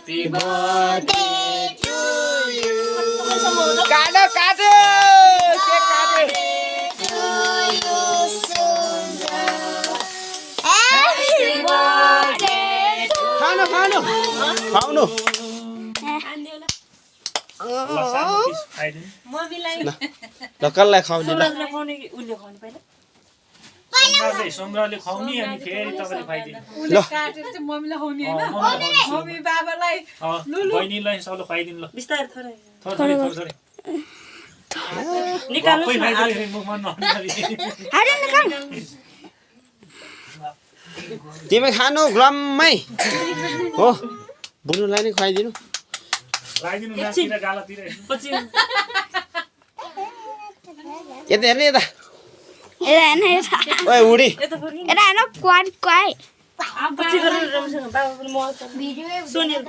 Happy birthday to you. काटो काटो cake काटे To you, Sundar. Happy birthday to खानु खानु खाउनु ल कसलाई खुवाउने ल सोमराले खुवाउने अनि फेरि तपाईँले खुवाइदिनु ल काटेर चाहिँ मम्मीलाई खुवाउने हैन मम्मी बाबालाई बहिनीलाई सबले खुवाइदिनु ल बिस्तारै थोरै थोरै थोरै थोरै निकाल्नुस् न मुखमा नहाल्नु हाडे निकाल तिमी खानु ग्लम्मै हो बुनुलाई नै खुवाइदिनु लगाइदिनु नातिर गालातिर पछि यता हेर्ने यता यता हेर्न यता ओए उडी यता फर्किनु यता हेर्न क्वाड क्वाइ पछि गरेर राम्रोसँग बाबा पनि म Video सोनिया